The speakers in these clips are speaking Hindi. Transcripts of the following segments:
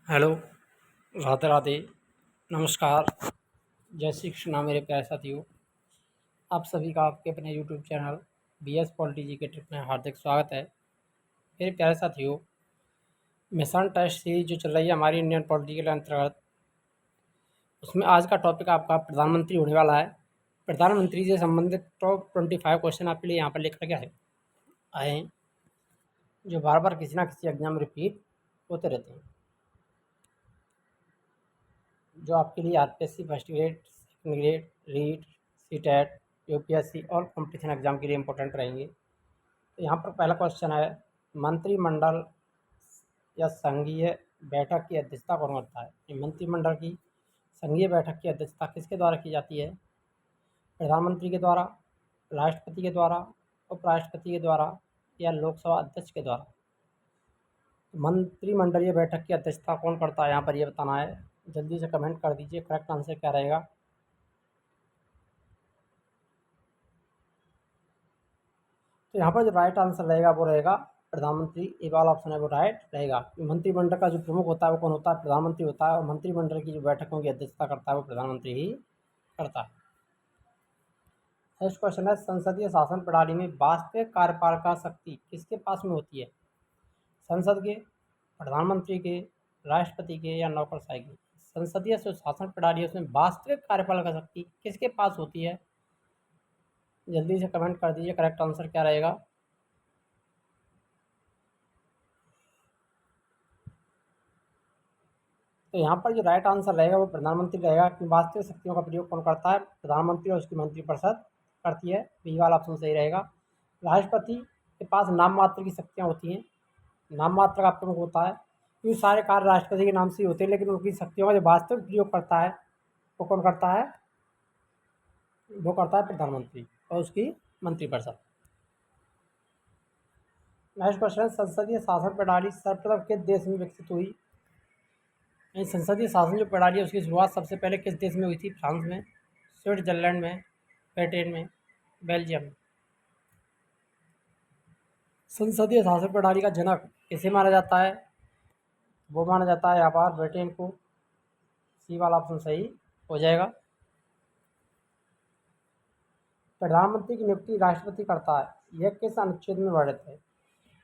हेलो, राधे राधे, नमस्कार, जय श्री कृष्णा मेरे प्यारे साथियों। आप सभी का आपके अपने यूट्यूब चैनल BS पॉलिटी जी के ट्रिप में हार्दिक स्वागत है। मेरे प्यारे साथियों, मिशन टेस्ट सीरीज जो चल रही है हमारी इंडियन पॉलिटी के अंतर्गत, उसमें आज का टॉपिक आपका प्रधानमंत्री होने वाला है। प्रधानमंत्री से संबंधित टॉप 25 क्वेश्चन आपके लिए यहाँ पर लेकर के आए हैं, जो बार बार किसी ना किसी एग्जाम में रिपीट होते रहते हैं, जो आपके लिए RPSC first grade, second grade, REET, CTET, UPSC और कंपटीशन एग्जाम के लिए इंपॉर्टेंट रहेंगे। तो यहाँ पर पहला क्वेश्चन है, मंत्रिमंडल या संघीय बैठक की अध्यक्षता कौन करता है? ये मंत्रिमंडल की संघीय बैठक की अध्यक्षता किसके द्वारा की जाती है? प्रधानमंत्री के द्वारा, राष्ट्रपति के द्वारा, उपराष्ट्रपति के द्वारा या लोकसभा अध्यक्ष के द्वारा? मंत्रिमंडलीय बैठक की अध्यक्षता कौन करता है, यहाँ पर ये बताना है। जल्दी से कमेंट कर दीजिए करेक्ट आंसर क्या रहेगा। तो यहाँ पर जो राइट आंसर रहेगा वो रहेगा प्रधानमंत्री। ये वाला ऑप्शन है वो राइट रहेगा। मंत्रिमंडल का जो प्रमुख होता है वो कौन होता है? प्रधानमंत्री होता है, और मंत्रिमंडल की जो बैठकों की अध्यक्षता करता है वो प्रधानमंत्री ही करता है। नेक्स्ट क्वेश्चन है, संसदीय शासन प्रणाली में वास्तविक कार्यपालिका शक्ति किसके पास में होती है? संसद के, प्रधानमंत्री के, राष्ट्रपति के या नौकरशाही के? संसदीय जो शासन प्रणाली है उसमें वास्तविक कार्यपालिका शक्ति किसके पास होती है? जल्दी से कमेंट कर दीजिए करेक्ट आंसर क्या रहेगा। तो यहाँ पर जो राइट आंसर रहेगा वो प्रधानमंत्री रहेगा, कि वास्तविक शक्तियों का प्रयोग कौन करता है? प्रधानमंत्री और उसकी मंत्रिपरिषद करती है। बी वाला ऑप्शन सही रहेगा। राष्ट्रपति के पास नाम मात्र की शक्तियाँ होती हैं, नाम मात्र का प्रमुख होता है, क्योंकि सारे कार्य राष्ट्रपति के नाम से ही होते हैं, लेकिन उनकी शक्तियों का जो वास्तविक प्रयोग करता है वो कौन करता है? वो करता है प्रधानमंत्री और उसकी मंत्रिपरिषद। नेक्स्ट क्वेश्चन, संसदीय शासन प्रणाली सर्वप्रथम किस देश में विकसित हुई? संसदीय शासन जो प्रणाली है उसकी शुरुआत सबसे पहले किस देश में हुई थी? फ्रांस में, स्विट्जरलैंड में, ब्रिटेन में, बेल्जियम में? संसदीय शासन प्रणाली का जनक किसे माना जाता है? वो माना जाता है यहाँ पर ब्रिटेन को। सी वाला ऑप्शन सही हो जाएगा। प्रधानमंत्री की नियुक्ति राष्ट्रपति करता है, यह किस अनुच्छेद में वर्णित है?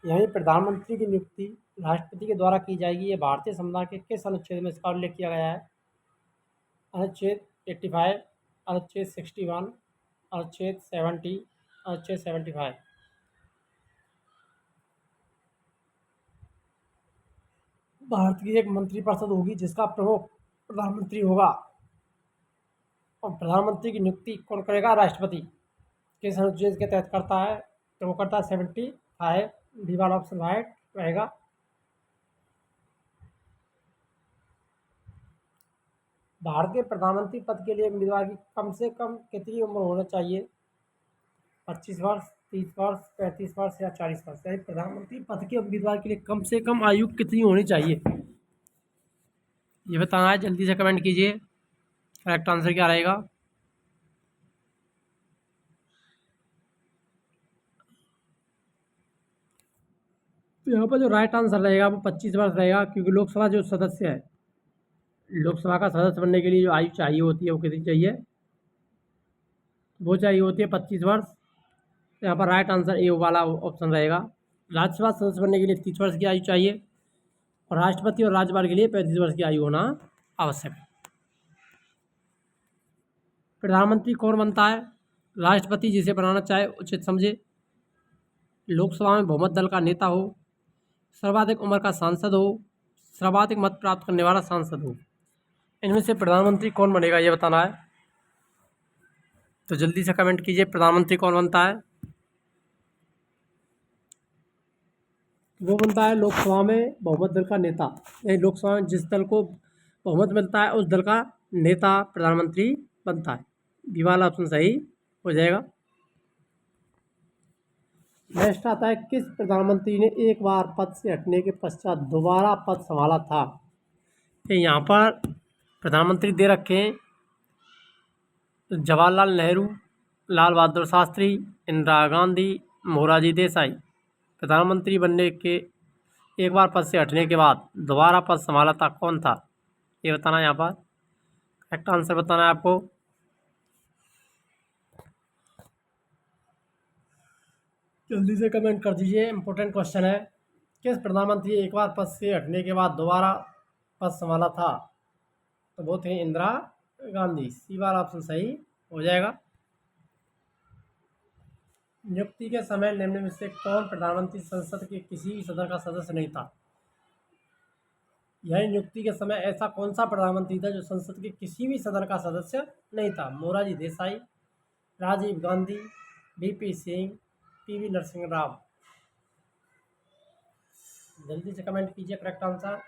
यही प्रधानमंत्री की नियुक्ति राष्ट्रपति के द्वारा की जाएगी, ये भारतीय संविधान के किस अनुच्छेद में इसका उल्लेख किया गया है? अनुच्छेद 85, अनुच्छेद 61, अनुच्छेद 70, अनुच्छेद 75? भारत की एक मंत्रिपरिषद होगी जिसका प्रमुख प्रधानमंत्री होगा, और प्रधानमंत्री की नियुक्ति कौन करेगा? राष्ट्रपति। किस अनुच्छेद के तहत करता है? तो वो करता है 75। डी वाला ऑप्शन राइट रहेगा। भारत के प्रधानमंत्री पद के लिए उम्मीदवार की कम से कम कितनी उम्र होना चाहिए? 25 वर्ष, 30 वर्ष, 35 वर्ष या 40 वर्ष? यानी प्रधानमंत्री पद के उम्मीदवार के लिए कम से कम आयु कितनी होनी चाहिए, ये बताना है। जल्दी से कमेंट कीजिए करेक्ट आंसर क्या रहेगा। तो यहाँ पर जो राइट आंसर रहेगा वो 25 वर्ष रहेगा, क्योंकि लोकसभा जो सदस्य है, लोकसभा का सदस्य बनने के लिए जो आयु चाहिए होती है वो कितनी चाहिए? वो चाहिए होती है 25 वर्ष। तो यहाँ पर राइट आंसर ए वाला ऑप्शन रहेगा। राज्यसभा सदस्य बनने के लिए 30 वर्ष की आयु चाहिए, और राष्ट्रपति और राज्यपाल के लिए 35 वर्ष की आयु होना आवश्यक है। प्रधानमंत्री कौन बनता है? राष्ट्रपति जिसे बनाना चाहे उचित समझे, लोकसभा में बहुमत दल का नेता हो, सर्वाधिक उम्र का सांसद हो, सर्वाधिक मत प्राप्त करने वाला सांसद हो। इनमें से प्रधानमंत्री कौन बनेगा ये बताना है। तो जल्दी से कमेंट कीजिए प्रधानमंत्री कौन बनता है। वो बनता है लोकसभा में बहुमत दल का नेता, यानी लोकसभा में जिस दल को बहुमत मिलता है उस दल का नेता प्रधानमंत्री बनता है। बी वाला ऑप्शन सही हो जाएगा। नेक्स्ट आता है, किस प्रधानमंत्री ने एक बार पद से हटने के पश्चात दोबारा पद संभाला था? तो यहाँ पर प्रधानमंत्री दे रखे हैं, जवाहरलाल नेहरू, लाल बहादुर शास्त्री, इंदिरा गांधी, मोरारजी देसाई। प्रधानमंत्री बनने के एक बार पद से हटने के बाद दोबारा पद संभाला था कौन था, ये बताना। यहाँ पर करेक्ट आंसर बताना है आपको। जल्दी से कमेंट कर दीजिए, इंपॉर्टेंट क्वेश्चन है। किस प्रधानमंत्री एक बार पद से हटने के बाद दोबारा पद संभाला था, तो वो थे इंदिरा गांधी। सी वाला ऑप्शन सही हो जाएगा। नियुक्ति के समय निम्न में से कौन प्रधानमंत्री संसद के किसी भी सदन का सदस्य नहीं था। यह नियुक्ति के समय ऐसा कौन सा प्रधानमंत्री था जो संसद के किसी भी सदन का सदस्य नहीं था। Morarji Desai, Rajiv Gandhi, VP Singh, PV Narasimha Rao. जल्दी से कमेंट कीजिए करेक्ट आंसर।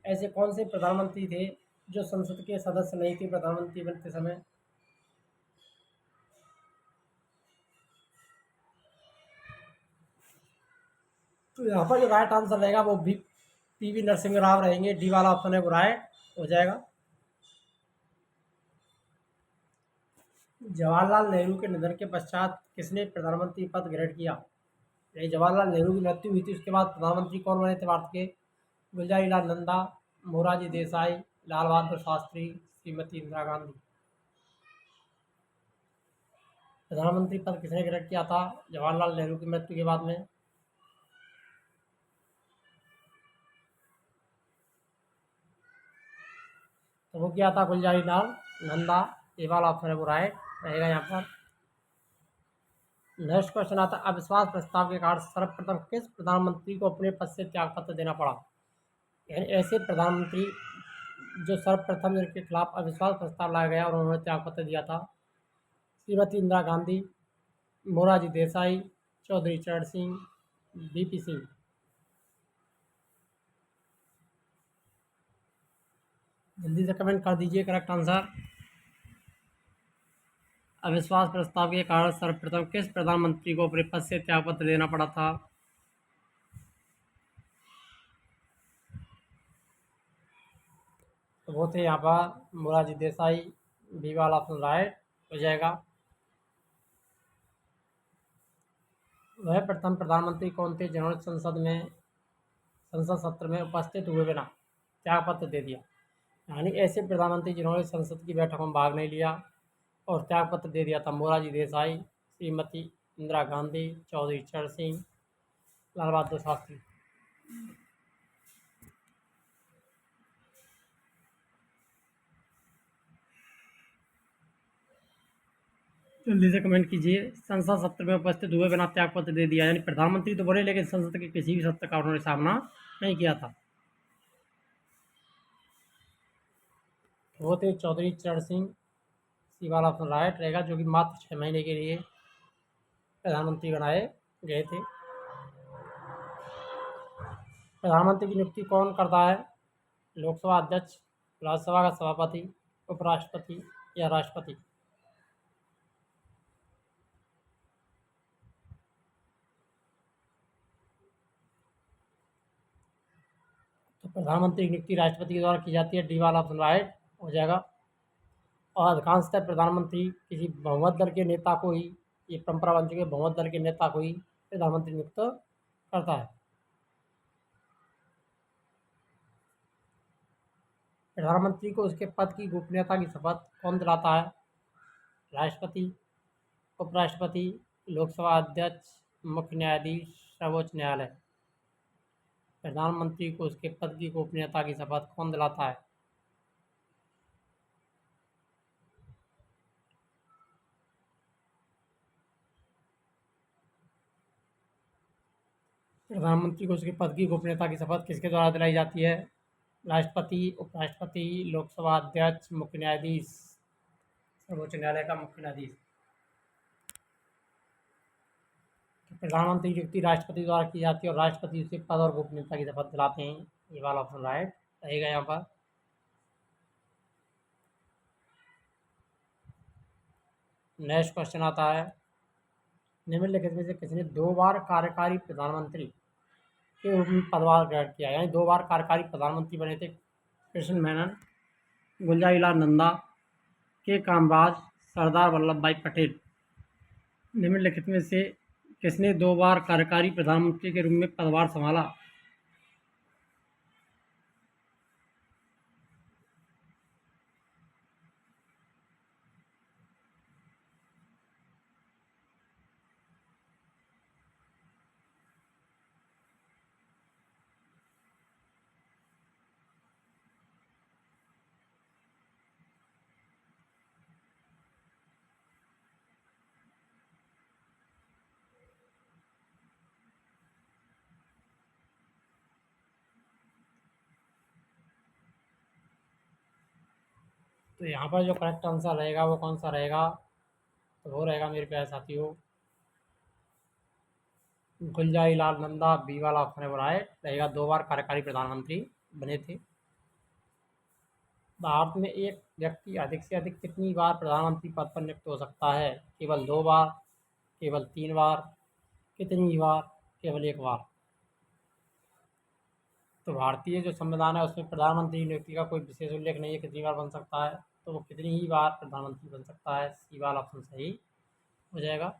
ऐसे कौन से प्रधानमंत्री थे जो संसद के सदस्य नहीं थे प्रधानमंत्री बनते समय। तो यहाँ पर जो राइट आंसर रहेगा वो भी पीवी नरसिंह राव रहेंगे। डी वाला ऑप्शन है वो राइट हो जाएगा। जवाहरलाल नेहरू के निधन के पश्चात किसने प्रधानमंत्री पद ग्रहण किया। यही जवाहरलाल नेहरू की मृत्यु हुई थी, उसके बाद प्रधानमंत्री कौन बने थे भारत के। गुलजारी लाल नंदा, मोरारजी देसाई, लाल बहादुर शास्त्री, श्रीमती इंदिरा गांधी। प्रधानमंत्री पद किसने ग्रहण किया था जवाहरलाल नेहरू की मृत्यु के बाद में। तो वो किया था गुलजारी लाल नंदा। ये वाला ऑप्शन है वो राइट रहेगा यहाँ पर। नेक्स्ट क्वेश्चन आता है, अविश्वास प्रस्ताव के कारण सर्वप्रथम किस प्रधानमंत्री को अपने पद से त्यागपत्र देना पड़ा। यानी ऐसे प्रधानमंत्री जो सर्वप्रथम जिनके खिलाफ अविश्वास प्रस्ताव लाया गया और उन्होंने त्यागपत्र दिया था। श्रीमती इंदिरा गांधी, मोरारजी देसाई, चौधरी चरण सिंह, वीपी सिंह। जल्दी से कमेंट कर दीजिए करेक्ट आंसर। अविश्वास प्रस्ताव के कारण सर्वप्रथम किस प्रधानमंत्री को अपने पद से त्यागपत्र देना पड़ा था। तो वो थे यहाँ पर मोरारजी देसाई। बी वाला ऑप्शन राइट हो जाएगा। वह प्रथम प्रधानमंत्री कौन थे जिन्होंने संसद सत्र में उपस्थित हुए बिना त्यागपत्र दे दिया। यानी ऐसे प्रधानमंत्री जिन्होंने संसद की बैठकों में भाग नहीं लिया और त्यागपत्र दे दिया था। मोरारजी देसाई, श्रीमती इंदिरा गांधी, चौधरी चरण सिंह, लाल बहादुर शास्त्री। जल्दी से कमेंट कीजिए। संसद सत्र में उपस्थित हुए बिना त्यागपत्र दे दिया, यानी प्रधानमंत्री तो बने लेकिन संसद के किसी भी सत्र का उन्होंने सामना नहीं किया था। वो थे चौधरी चरण सिंह। सी वाला ऑप्शन राइट रहेगा, जो कि मात्र 6 महीने के लिए प्रधानमंत्री बनाए गए थे। प्रधानमंत्री की नियुक्ति कौन करता है। लोकसभा अध्यक्ष, राज्यसभा का सभापति, उपराष्ट्रपति या राष्ट्रपति। तो प्रधानमंत्री की नियुक्ति राष्ट्रपति के द्वारा की जाती है। डी वाला ऑप्शन राइट हो जाएगा। और अधिकांशतः प्रधानमंत्री किसी बहुमत दल के नेता को ही, ये परंपरा बन चुकी है, बहुमत दल के नेता को ही प्रधानमंत्री नियुक्त करता है। प्रधानमंत्री को उसके पद की गोपनीयता की शपथ कौन दिलाता है। राष्ट्रपति, उपराष्ट्रपति, लोकसभा अध्यक्ष, मुख्य न्यायाधीश, सर्वोच्च न्यायालय। प्रधानमंत्री को उसके पद की गोपनीयता की शपथ कौन दिलाता है। प्रधानमंत्री को उसके पद की गोपनीयता की शपथ किसके द्वारा दिलाई जाती है। राष्ट्रपति, उपराष्ट्रपति, लोकसभा अध्यक्ष, मुख्य न्यायाधीश, सर्वोच्च न्यायालय का मुख्य न्यायाधीश। तो प्रधानमंत्री की नियुक्ति राष्ट्रपति द्वारा की जाती है और राष्ट्रपति उसे पद और गोपनीयता की शपथ दिलाते हैं। ये वाला ऑप्शन राइट रहेगा यहाँ पर। नेक्स्ट क्वेश्चन आता है, निम्नलिखित में से किसने 2 बार कार्यकारी प्रधानमंत्री के रूप में पदभार ग्रहण किया। यानी 2 बार कार्यकारी प्रधानमंत्री बने थे। कृष्ण मेनन, गुलजारी लाल नंदा, के कामराज, सरदार वल्लभ भाई पटेल। निम्नलिखित में से किसने 2 बार कार्यकारी प्रधानमंत्री के रूप में पदभार संभाला। तो यहाँ पर जो करेक्ट आंसर रहेगा वो कौन सा रहेगा, तो वो रहेगा मेरे प्यारे साथियों गुलजारी लाल नंदा, बी वाला ऑप्शन है वो राइट रहेगा। 2 बार कार्यकारी प्रधानमंत्री बने थे। भारत में एक व्यक्ति अधिक से अधिक कितनी बार प्रधानमंत्री पद पर नियुक्त हो सकता है? केवल 2 बार, केवल 3 बार, कितनी बार, केवल 1 बार? तो भारतीय जो संविधान है उसमें प्रधानमंत्री नियुक्ति का कोई विशेष उल्लेख नहीं है कितनी बार बन सकता है, तो वो कितनी ही बार प्रधानमंत्री बन सकता है। सी वाला ऑप्शन सही हो जाएगा।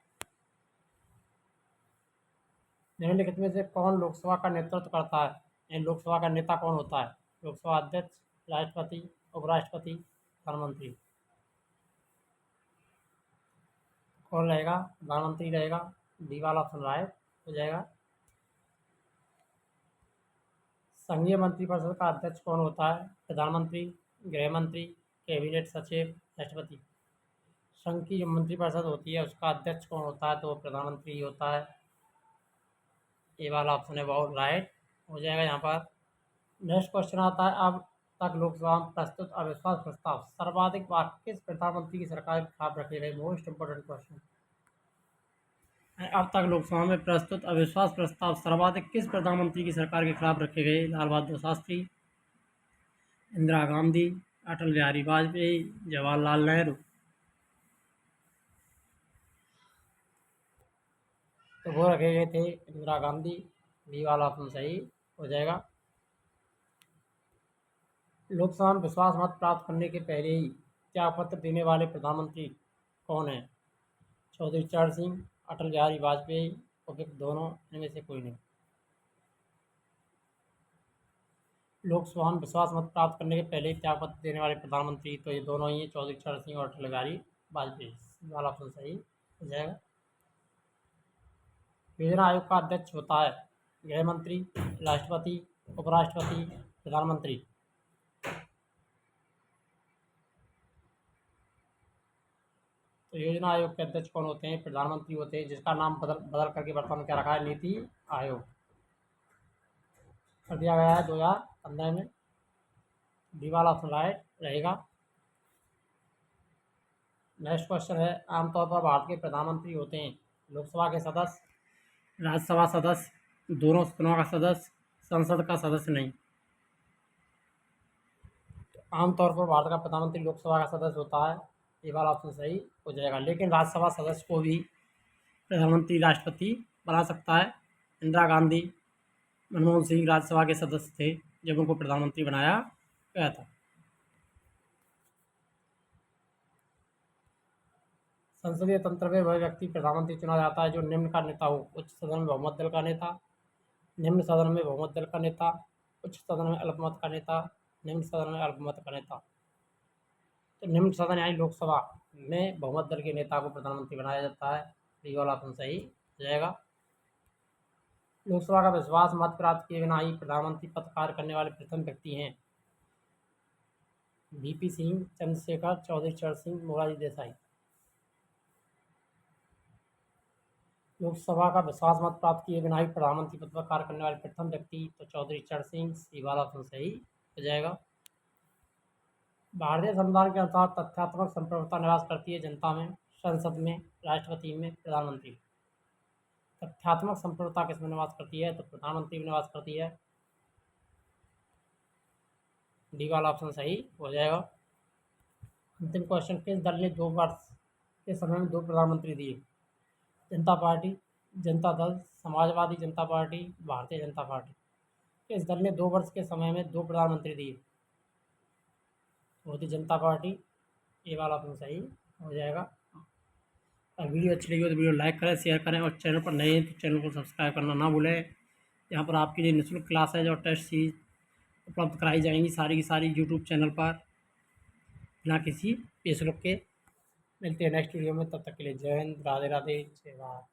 निम्नलिखित में से कौन लोकसभा का नेतृत्व करता है? यानी लोकसभा का नेता कौन होता है? लोकसभा अध्यक्ष, राष्ट्रपति, उपराष्ट्रपति, प्रधानमंत्री? कौन रहेगा? प्रधानमंत्री रहेगा। डी वाला ऑप्शन राइट हो जाएगा। संघीय मंत्रिपरिषद का अध्यक्ष कौन होता है? प्रधानमंत्री, गृह मंत्री, कैबिनेट सचिव, राष्ट्रपति? संघ की जो मंत्रिपरिषद होती है उसका अध्यक्ष कौन होता है? तो वो प्रधानमंत्री ही होता है। ये वाला ऑप्शन है बहुत राइट हो जाएगा यहाँ पर। नेक्स्ट क्वेश्चन आता है, अब तक लोकसभा में प्रस्तुत अविश्वास प्रस्ताव सर्वाधिक बार किस प्रधानमंत्री की सरकार के खिलाफ रखे गए? Most important question. अब तक लोकसभा में प्रस्तुत अविश्वास प्रस्ताव सर्वाधिक किस प्रधानमंत्री की सरकार के खिलाफ रखे गए? लाल बहादुर शास्त्री, इंदिरा गांधी, अटल बिहारी वाजपेयी, जवाहरलाल नेहरू? तो वो रखे गए थे इंदिरा गांधी। बी वाला ऑप्शन सही हो जाएगा। लोकसभा में विश्वास मत प्राप्त करने के पहले ही त्यागपत्र देने वाले प्रधानमंत्री कौन है? चौधरी चरण सिंह, अटल बिहारी वाजपेयी, और फिर दोनों इनमें से कोई नहीं। लोकसभा में विश्वास मत प्राप्त करने के पहले ही त्यागपत्र देने वाले प्रधानमंत्री तो ये दोनों ही हैं, चौधरी चरण सिंह और अटल बिहारी वाजपेयी। वाला ऑप्शन सही हो जाएगा। योजना आयोग का अध्यक्ष होता है गृह मंत्री, राष्ट्रपति, उपराष्ट्रपति, प्रधानमंत्री? तो योजना आयोग के अध्यक्ष कौन होते हैं? प्रधानमंत्री होते हैं, जिसका नाम बदल बदल करके वर्तमान में क्या रखा है? नीति आयोग कर दिया गया है 2015 में। डी वाला ऑप्शन राइट रहेगा। नेक्स्ट क्वेश्चन है, आमतौर पर भारत के प्रधानमंत्री होते हैं लोकसभा के सदस्य, राज्यसभा सदस्य, दोनों सदनों का सदस्य, संसद का सदस्य नहीं? आमतौर पर भारत का प्रधानमंत्री लोकसभा का सदस्य होता है। ये वाला ऑप्शन सही हो जाएगा। लेकिन राज्यसभा सदस्य को भी प्रधानमंत्री राष्ट्रपति बना सकता है। इंदिरा गांधी, मनमोहन सिंह राज्यसभा के सदस्य थे जब उनको प्रधानमंत्री बनाया गया था। संसदीय तंत्र में वह व्यक्ति प्रधानमंत्री चुना जाता है जो निम्न का नेता हो: उच्च सदन में बहुमत दल का नेता, निम्न सदन में बहुमत दल का नेता, उच्च सदन में अल्पमत का नेता, निम्न सदन में अल्पमत का नेता? तो निम्न सदन यानी लोकसभा में बहुमत दल के नेता को प्रधानमंत्री बनाया जाता है। डी वाला ऑप्शन सही हो जाएगा। लोकसभा का विश्वास मत प्राप्त किए बिना ही प्रधानमंत्री पद कार्य करने वाले प्रथम व्यक्ति हैं: वीपी सिंह, चंद्रशेखर, चौधरी चरण सिंह, मोरारजी देसाई? लोकसभा का विश्वास मत प्राप्त किए बिना ही प्रधानमंत्री पद पर कार्य करने वाले प्रथम व्यक्ति तो चौधरी चरण सिंह। सी वाला ऑप्शन सही हो जाएगा। भारतीय संविधान के अनुसार तथ्यात्मक संप्रभुता निवास करती है जनता में, संसद में, राष्ट्रपति में, प्रधानमंत्री? तथ्यात्मक संप्रभुता किसमें निवास करती है? तो प्रधानमंत्री में निवास करती है। डी वाला ऑप्शन सही हो जाएगा। अंतिम क्वेश्चन, किस दल ने 2 वर्ष के समय में 2 प्रधानमंत्री दिए? जनता पार्टी, जनता दल, समाजवादी जनता पार्टी, भारतीय जनता पार्टी? किस दल ने 2 वर्ष के समय में 2 प्रधानमंत्री दिए? वो थी जनता पार्टी। ये वाला ऑप्शन सही हो जाएगा। और वीडियो अच्छी लगी हो तो वीडियो लाइक करें, शेयर करें, और चैनल पर नए हैं तो चैनल को सब्सक्राइब करना ना भूलें। यहाँ पर आपके लिए निःशुल्क क्लासेज और टेस्ट सीरीज उपलब्ध कराई जाएंगी सारी की सारी यूट्यूब चैनल पर बिना किसी पे शुल्क के। मिलते हैं नेक्स्ट वीडियो में, तब तक के लिए जय हिंद, राधे राधे, जय भारत।